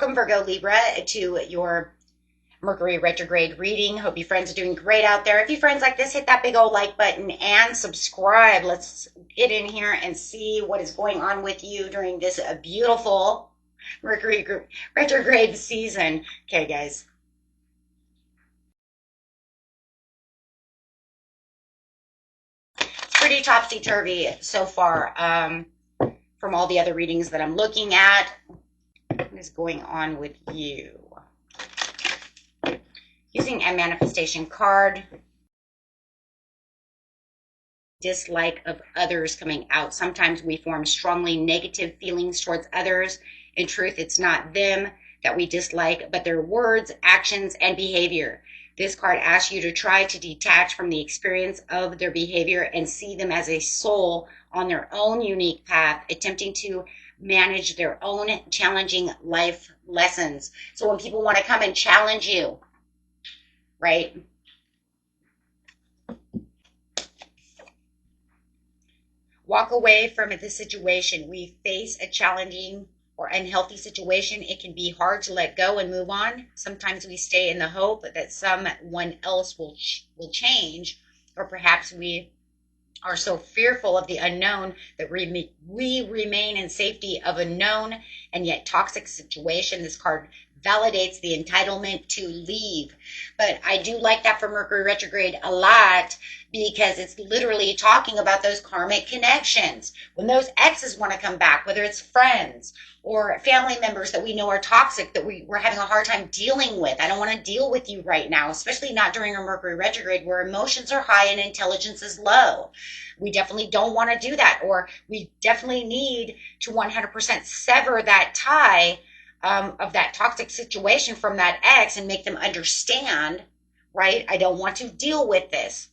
Welcome, Virgo Libra, to your Mercury retrograde reading. Hope you friends are doing great out there. If you friends like this, hit that big old like button and subscribe. Let's get in here and see what is going on with you during this beautiful Mercury retrograde season. Okay, guys. It's pretty topsy-turvy so far from all the other readings that I'm looking at. What is going on with you? Using a manifestation card. Dislike of others coming out. Sometimes we form strongly negative feelings towards others. In truth, it's not them that we dislike, but their words, actions, and behavior. This card asks you to try to detach from the experience of their behavior and see them as a soul on their own unique path, attempting to manage their own challenging life lessons. So when people want to come and challenge you, right? Walk away from the situation. We face a challenging or unhealthy situation. It can be hard to let go and move on. Sometimes we stay in the hope that someone else will change, or perhaps we are so fearful of the unknown that we remain in safety of a known and yet toxic situation. This card validates the entitlement to leave. But I do like that for Mercury retrograde a lot, because it's literally talking about those karmic connections. When those exes want to come back, whether it's friends or family members that we know are toxic, that we're having a hard time dealing with. I don't want to deal with you right now, especially not during a Mercury retrograde where emotions are high and intelligence is low. We definitely don't want to do that, or we definitely need to 100% sever that tie of that toxic situation from that ex and make them understand, right? I don't want to deal with this.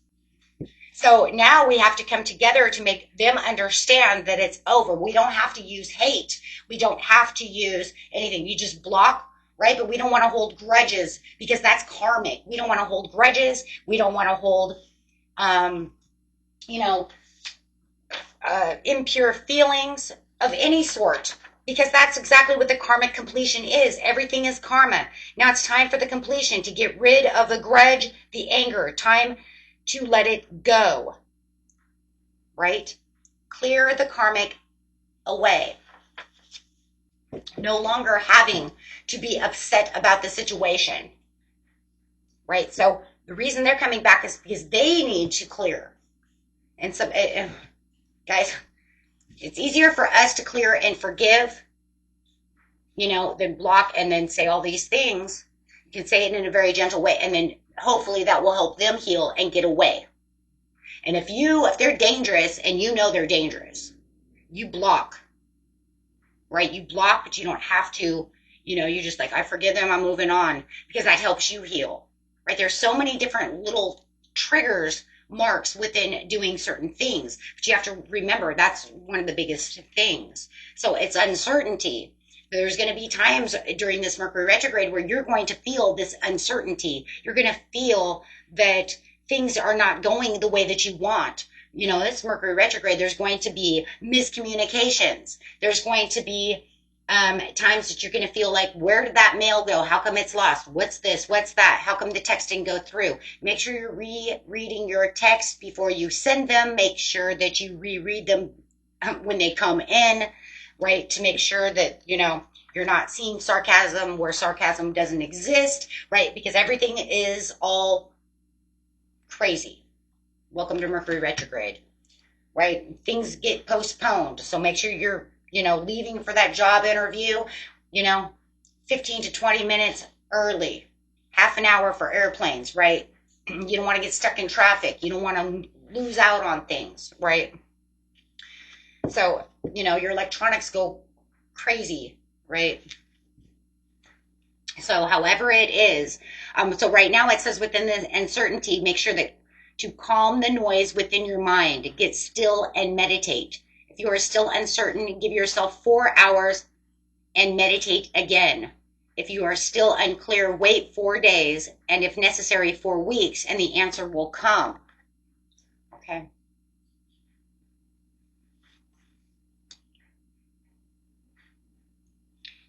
So now we have to come together to make them understand that it's over. We don't have to use hate. We don't have to use anything. You just block, right? But we don't want to hold grudges, because that's karmic. We don't want to hold grudges. We don't want to hold, impure feelings of any sort, because that's exactly what the karmic completion is. Everything is karma. Now it's time for the completion, to get rid of the grudge, the anger. Time to let it go, right? Clear the karmic away. No longer having to be upset about the situation, right? So the reason they're coming back is because they need to clear. And so, guys, it's easier for us to clear and forgive, than block and then say all these things. You can say it in a very gentle way, and then hopefully that will help them heal and get away. And if they're dangerous and they're dangerous, you block, right? You block, but you don't have to, you're just like, I forgive them, I'm moving on, because that helps you heal, right? There's so many different little triggers, marks within doing certain things, but you have to remember that's one of the biggest things. So it's uncertainty. There's going to be times during this Mercury retrograde where you're going to feel this uncertainty. You're going to feel that things are not going the way that you want. This Mercury retrograde, there's going to be miscommunications. There's going to be times that you're going to feel like, where did that mail go? How come it's lost? What's this? What's that? How come the text didn't go through? Make sure you're rereading your texts before you send them. Make sure that you reread them when they come in, right? To make sure that, you're not seeing sarcasm where sarcasm doesn't exist, right? Because everything is all crazy. Welcome to Mercury retrograde, right? Things get postponed. So make sure you're, leaving for that job interview, 15 to 20 minutes early, half an hour for airplanes, right? You don't want to get stuck in traffic. You don't want to lose out on things, right? So, your electronics go crazy, right? So however it is, so right now it says within the uncertainty, make sure that to calm the noise within your mind, get still and meditate. If you are still uncertain, give yourself 4 hours and meditate again. If you are still unclear, wait 4 days, and if necessary, 4 weeks, and the answer will come. Okay.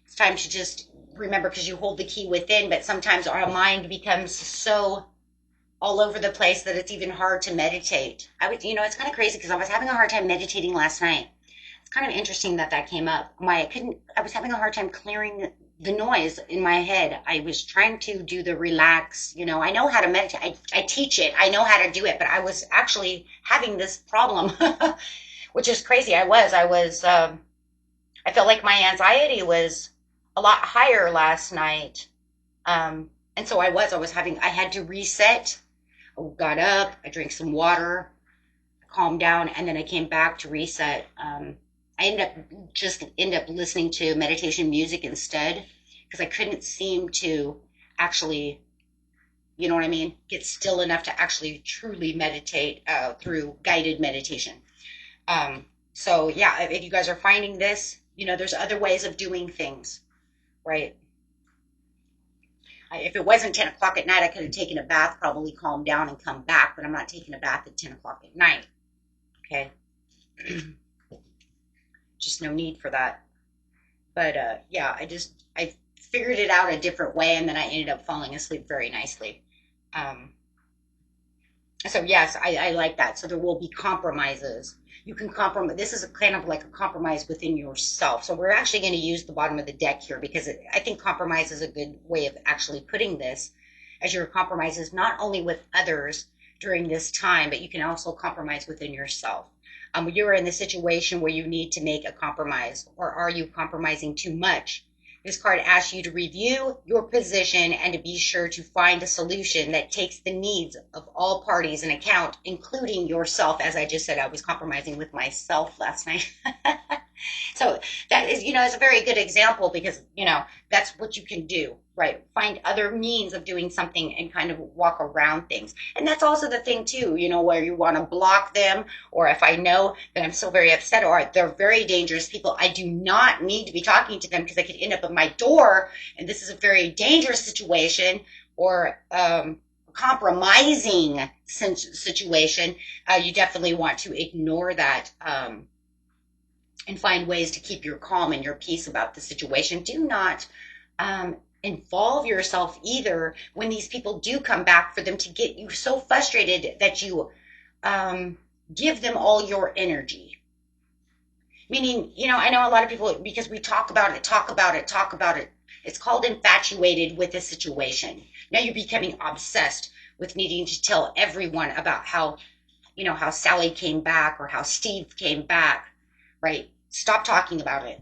It's time to just remember, because you hold the key within, but sometimes our mind becomes so all over the place that it's even hard to meditate. It's kind of crazy because I was having a hard time meditating last night. It's kind of interesting that that came up. I was having a hard time clearing the noise in my head. I was trying to do the relax, I know how to meditate. I teach it. I know how to do it, but I was actually having this problem, which is crazy. I felt like my anxiety was a lot higher last night. And so I had to reset. I got up, I drank some water, calmed down, and then I came back to reset. I ended up listening to meditation music instead because I couldn't seem to actually, you know what I mean, get still enough to actually truly meditate through guided meditation. So yeah, if you guys are finding this, there's other ways of doing things, right? If it wasn't 10 o'clock at night, I could have taken a bath, probably calmed down and come back, but I'm not taking a bath at 10 o'clock at night. Okay. Just no need for that. But yeah, I figured it out a different way, and then I ended up falling asleep very nicely. So yes, I like that. So there will be compromises. You can compromise. This is a kind of like a compromise within yourself. So we're actually going to use the bottom of the deck here because I think compromise is a good way of actually putting this, as your compromises not only with others during this time, but you can also compromise within yourself. You're in the situation where you need to make a compromise, or are you compromising too much? This card asks you to review your position and to be sure to find a solution that takes the needs of all parties in account, including yourself. As I just said, I was compromising with myself last night. So that is, is a very good example because, that's what you can do, right? Find other means of doing something and kind of walk around things. And that's also the thing too, where you want to block them, or if I know that I'm so very upset or they're very dangerous people, I do not need to be talking to them because I could end up at my door and this is a very dangerous situation, or compromising situation. You definitely want to ignore that, and find ways to keep your calm and your peace about the situation. Do not involve yourself either when these people do come back, for them to get you so frustrated that you give them all your energy. Meaning, I know a lot of people, because we talk about it. It's called infatuated with the situation. Now you're becoming obsessed with needing to tell everyone about how Sally came back or how Steve came back. Right? Stop talking about it.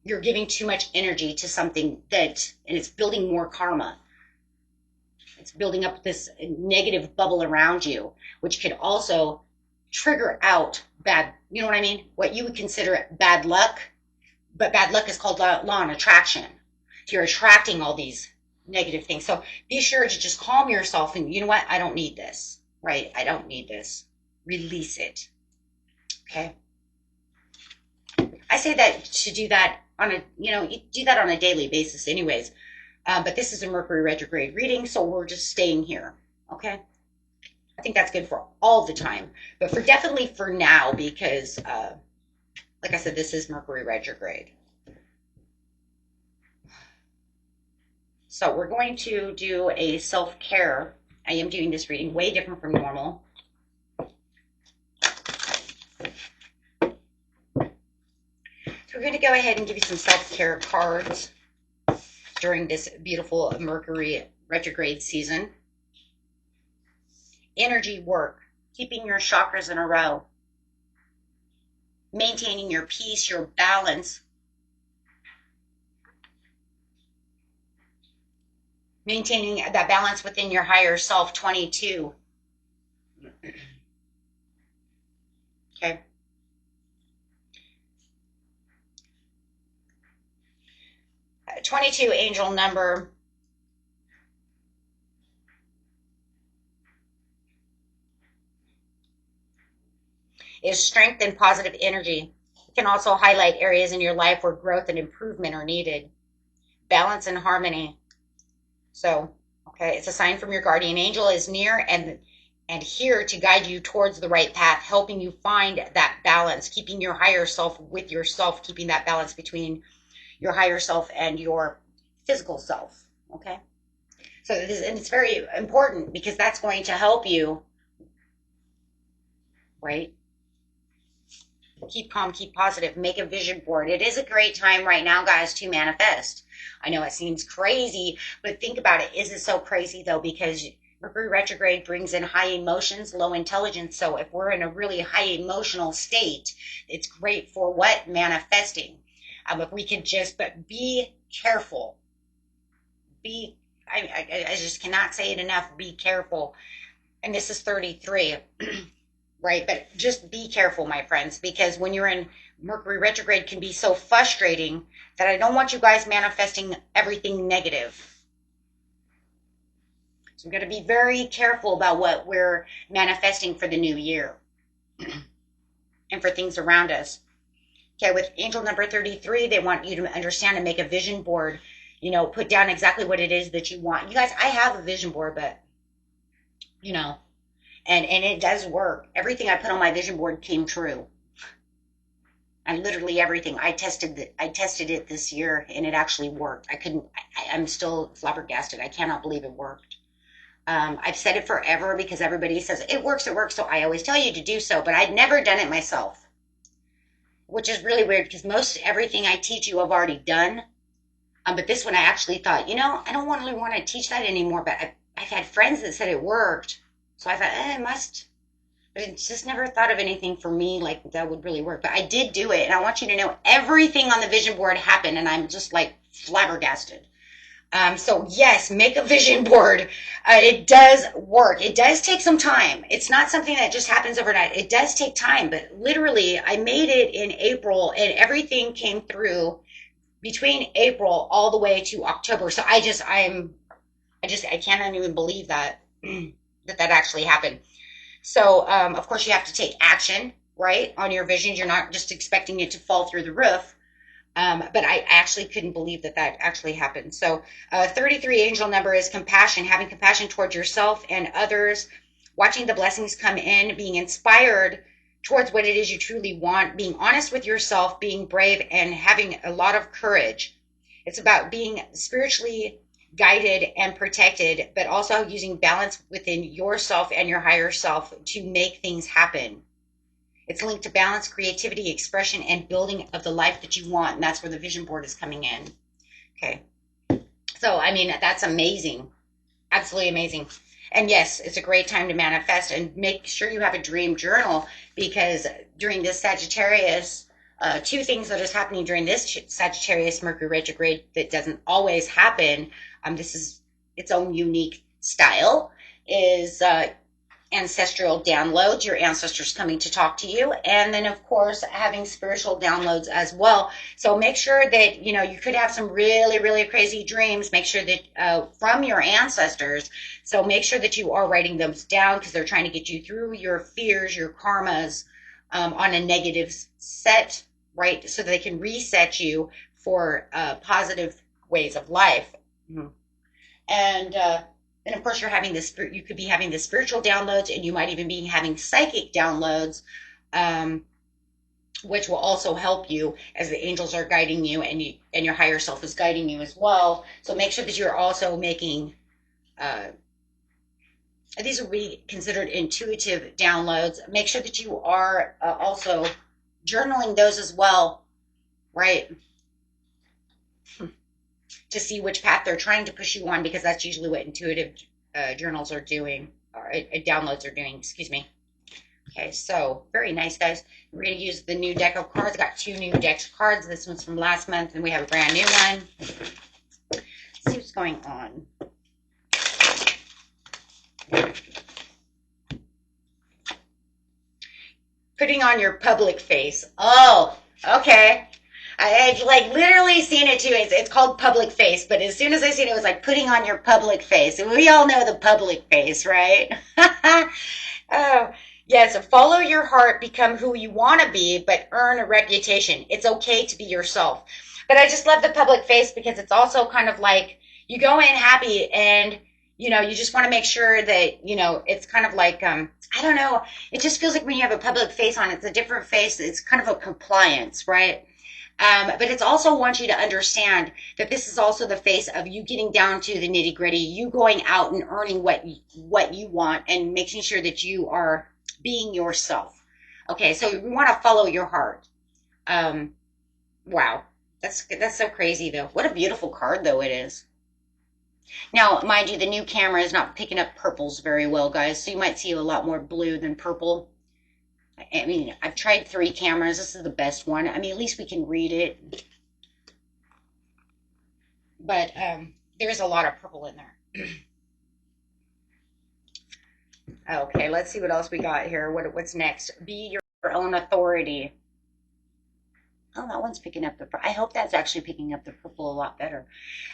You're giving too much energy to something and it's building more karma. It's building up this negative bubble around you, which could also trigger out bad, you know what I mean? What you would consider bad luck, but bad luck is called law and attraction. So you're attracting all these negative things. So be sure to just calm yourself and, you know what? I don't need this, right? I don't need this. Release it. Okay. I say that to do that you do that on a daily basis anyways. But this is a Mercury retrograde reading, so we're just staying here. Okay. I think that's good for all the time, but definitely for now, because, like I said, this is Mercury retrograde. So we're going to do a self-care. I am doing this reading way different from normal. We're going to go ahead and give you some self-care cards during this beautiful Mercury retrograde season. Energy work, keeping your chakras in a row, maintaining your peace, your balance, maintaining that balance within your higher self, 22. Okay. 22 angel number is strength and positive energy. It can also highlight areas in your life where growth and improvement are needed. Balance and harmony. So, okay, it's a sign from your guardian angel is near and here to guide you towards the right path, helping you find that balance, keeping your higher self with yourself, keeping that balance between your higher self and your physical self. Okay. So and it's very important because that's going to help you, right? Keep calm, keep positive, make a vision board. It is a great time right now, guys, to manifest. I know it seems crazy, but think about it. Is it so crazy though? Because Mercury retrograde brings in high emotions, low intelligence. So if we're in a really high emotional state, it's great for what? Manifesting. If we can just, but be careful. Be, I just cannot say it enough. Be careful. And this is 33. Right? But just be careful, my friends, because when you're in Mercury retrograde can be so frustrating that I don't want you guys manifesting everything negative. So I'm going to be very careful about what we're manifesting for the new year and for things around us. Okay, with angel number 33, they want you to understand and make a vision board, you know, put down exactly what it is that you want. You guys, I have a vision board, but, you know, and it does work. Everything I put on my vision board came true. And literally everything. I tested it this year, and it actually worked. I'm still flabbergasted. I cannot believe it worked. I've said it forever because everybody says it works. So I always tell you to do so, but I'd never done it myself, which is really weird because most everything I teach you I've already done. But this one I actually thought, you know, I don't really want to teach that anymore, but I've had friends that said it worked. So I thought, it must, but I just never thought of anything for me like that would really work. But I did do it, and I want you to know everything on the vision board happened, and I'm just like flabbergasted. So yes, make a vision board. It does work. It does take some time. It's not something that just happens overnight. It does take time, but literally I made it in April, and everything came through between April all the way to October. So I cannot even believe that. that actually happened. So, of course, you have to take action, right, on your visions. You're not just expecting it to fall through the roof. But I actually couldn't believe that actually happened. So, 33 angel number is compassion, having compassion towards yourself and others, watching the blessings come in, being inspired towards what it is you truly want, being honest with yourself, being brave, and having a lot of courage. It's about being spiritually guided and protected, but also using balance within yourself and your higher self to make things happen. It's linked to balance, creativity, expression, and building of the life that you want. And that's where the vision board is coming in. Okay. So, I mean, that's amazing. Absolutely amazing. And yes, it's a great time to manifest, and make sure you have a dream journal, because during this Sagittarius, two things that is happening during this Sagittarius Mercury retrograde that doesn't always happen. This is its own unique style, is ancestral downloads, your ancestors coming to talk to you, and then of course having spiritual downloads as well. So make sure that, you know, you could have some really, really crazy dreams. Make sure that from your ancestors. So make sure that you are writing those down, because they're trying to get you through your fears, your karmas, on a negative set, right? So they can reset you for positive ways of life. Mm-hmm. And of course, you're having this. You could be having the spiritual downloads, and you might even be having psychic downloads, which will also help you as the angels are guiding you, and your higher self is guiding you as well. So make sure that you're also making. These will be considered intuitive downloads. Make sure that you are also journaling those as well, right? To see which path they're trying to push you on, because that's usually what intuitive journals are doing, or downloads are doing, excuse me. Okay, so very nice, guys. We're going to use the new deck of cards. I got two new decks of cards. This one's from last month, and we have a brand new one. Let's see what's going on. Putting on your public face. Oh, okay. I've like literally seen it too. It's called public face, but as soon as I seen it, it was like putting on your public face. And we all know the public face, right? Oh, yeah. So follow your heart, become who you want to be, but earn a reputation. It's okay to be yourself. But I just love the public face because it's also kind of like you go in happy, and you know, you just want to make sure that, you know, it's kind of like, I don't know. It just feels like when you have a public face on, it's a different face. It's kind of a compliance, right? But it's also want you to understand that this is also the face of you getting down to the nitty gritty, you going out and earning what you want and making sure that you are being yourself. Okay, so you want to follow your heart. Wow, that's so crazy though. What a beautiful card though it is. Now, mind you, the new camera is not picking up purples very well, guys, so you might see a lot more blue than purple. I mean, I've tried 3 cameras. This is the best one. I mean, at least we can read it. But there's a lot of purple in there. Okay, let's see what else we got here. What's next? Be your own authority. Oh, that one's picking up the... I hope that's actually picking up the purple a lot better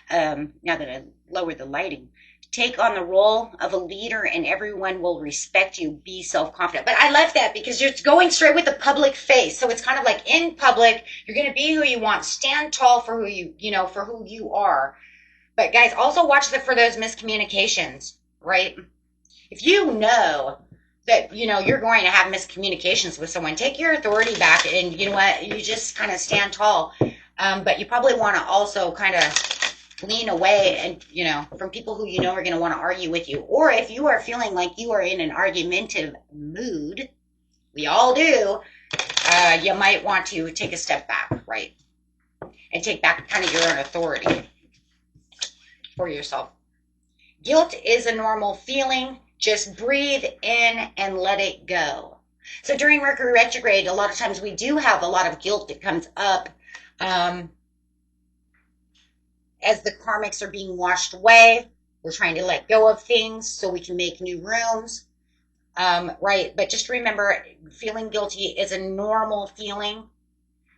now that I lowered the lighting. Take on the role of a leader and everyone will respect you. Be self-confident. But I love that because you're going straight with the public face. So it's kind of like in public, you're going to be who you want. Stand tall for who for who you are. But guys, also watch for those miscommunications, right? If you know that, you're going to have miscommunications with someone, take your authority back and you know what? You just kind of stand tall. But you probably want to also kind of lean away and, from people who are going to want to argue with you. Or if you are feeling like you are in an argumentative mood, we all do, you might want to take a step back, right? And take back kind of your own authority for yourself. Guilt is a normal feeling. Just breathe in and let it go. So during Mercury retrograde, a lot of times we do have a lot of guilt that comes up as the karmics are being washed away. We're trying to let go of things so we can make new rooms, right? But just remember, feeling guilty is a normal feeling,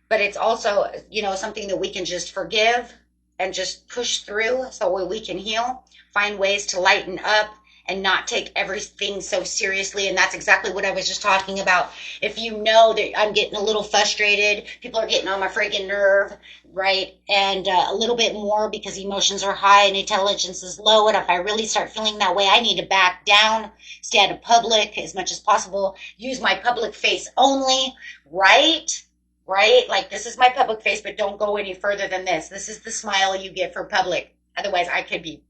but it's also, something that we can just forgive and just push through so we can heal, find ways to lighten up and not take everything so seriously. And that's exactly what I was just talking about. If you know that I'm getting a little frustrated, people are getting on my freaking nerve, right? And a little bit more because emotions are high and intelligence is low. And if I really start feeling that way, I need to back down, stay out of public as much as possible, use my public face only, right? Right? Like, this is my public face, but don't go any further than this. This is the smile you get for public. Otherwise, I could be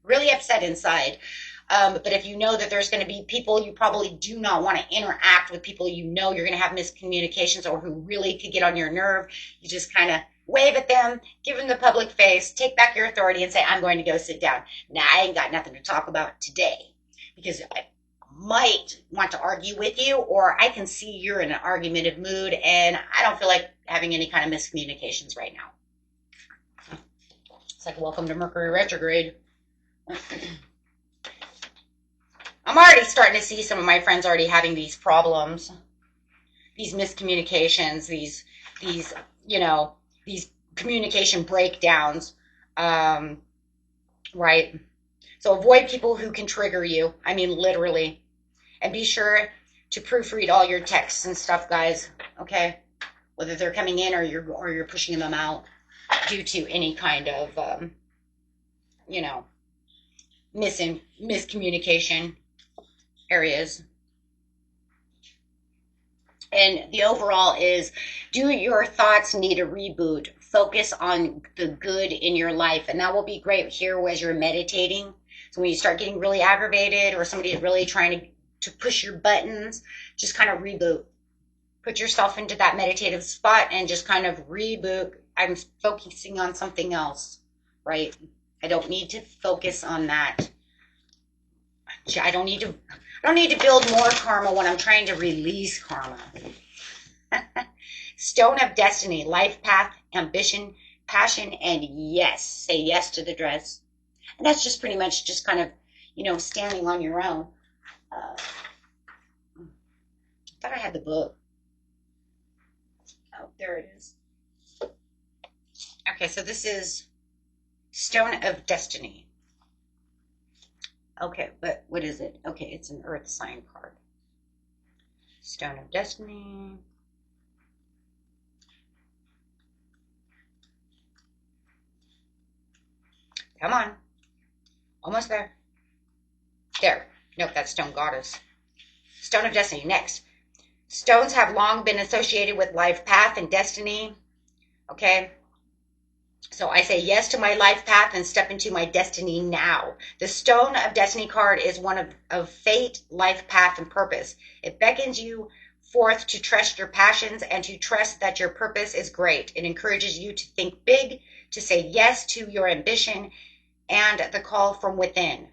really upset inside. But if you know that there's going to be people, you probably do not want to interact with people you're going to have miscommunications or who really could get on your nerve. You just kind of wave at them, give them the public face, take back your authority and say, I'm going to go sit down. Now, I ain't got nothing to talk about today because I might want to argue with you, or I can see you're in an argumentative mood and I don't feel like having any kind of miscommunications right now. It's like, welcome to Mercury retrograde. I'm already starting to see some of my friends already having these problems, these miscommunications, these communication breakdowns, right? So avoid people who can trigger you. I mean, literally. And be sure to proofread all your texts and stuff, guys, okay? Whether they're coming in or you're pushing them out due to any kind of, miscommunication areas. And the overall is, do your thoughts need a reboot? Focus on the good in your life. And that will be great here as you're meditating. So when you start getting really aggravated or somebody is really trying to push your buttons, just kind of reboot. Put yourself into that meditative spot and just kind of reboot. I'm focusing on something else, right? I don't need to focus on that. I don't need to build more karma when I'm trying to release karma. Stone of destiny, life path, ambition, passion, and yes. Say yes to the dress. And that's just pretty much just kind of, standing on your own. I thought I had the book. Oh, there it is. Okay, so this is Stone of Destiny. Okay, but what is it? Okay, it's an earth sign card. Stone of Destiny. Come on. Almost there. There. Nope, that's Stone Goddess. Stone of Destiny. Next. Stones have long been associated with life path and destiny. Okay? So I say yes to my life path and step into my destiny now. The Stone of Destiny card is one of fate, life path, and purpose. It beckons you forth to trust your passions and to trust that your purpose is great. It encourages you to think big, to say yes to your ambition and the call from within.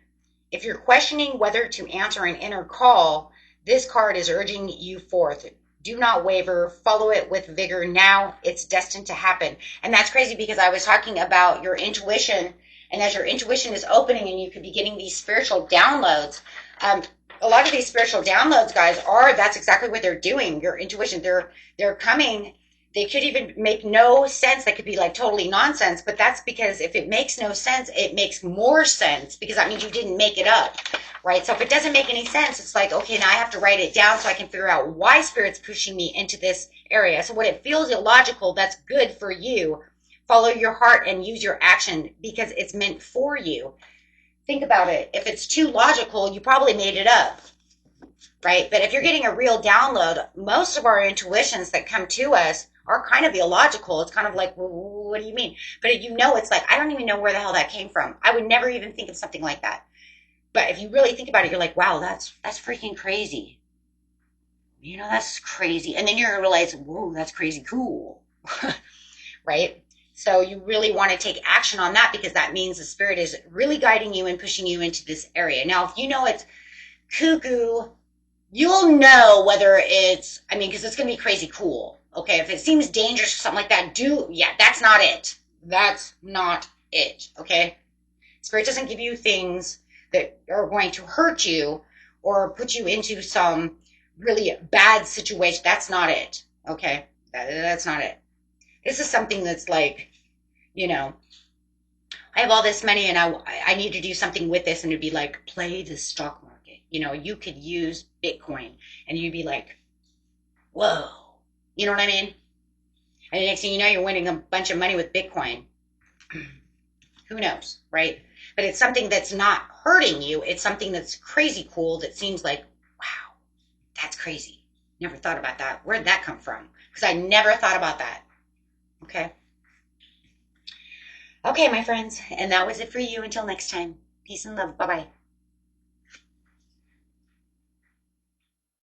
If you're questioning whether to answer an inner call, this card is urging you forth. Do not waver. Follow it with vigor now. It's destined to happen. And that's crazy because I was talking about your intuition. And as your intuition is opening and you could be getting these spiritual downloads, a lot of these spiritual downloads, guys, that's exactly what they're doing. Your intuition, they're coming. They could even make no sense. They could be like totally nonsense, but that's because if it makes no sense, it makes more sense because that means you didn't make it up, right? So if it doesn't make any sense, it's like, okay, now I have to write it down so I can figure out why Spirit's pushing me into this area. So when it feels illogical, that's good for you. Follow your heart and use your action because it's meant for you. Think about it. If it's too logical, you probably made it up, right? But if you're getting a real download, most of our intuitions that come to us are kind of illogical. It's kind of like, well, what do you mean? But you know, it's like, I don't even know where the hell that came from. I would never even think of something like that. But if you really think about it, you're like, wow, that's freaking crazy. You know, that's crazy. And then you're going to realize, whoa, that's crazy cool. Right? So you really want to take action on that because that means the Spirit is really guiding you and pushing you into this area. Now, if you know it's cuckoo, you'll know whether it's, because it's going to be crazy cool. Okay, if it seems dangerous or something like that, that's not it. That's not it, okay? Spirit doesn't give you things that are going to hurt you or put you into some really bad situation. That's not it, okay? That's not it. This is something that's like, I have all this money and I need to do something with this, and it'd be like, play the stock market. You could use Bitcoin, and you'd be like, whoa. You know what I mean? And the next thing you know, you're winning a bunch of money with Bitcoin. Who knows, right? But it's something that's not hurting you. It's something that's crazy cool that seems like, wow, that's crazy. Never thought about that. Where'd that come from? Because I never thought about that. Okay. Okay, my friends. And that was it for you. Until next time. Peace and love. Bye-bye.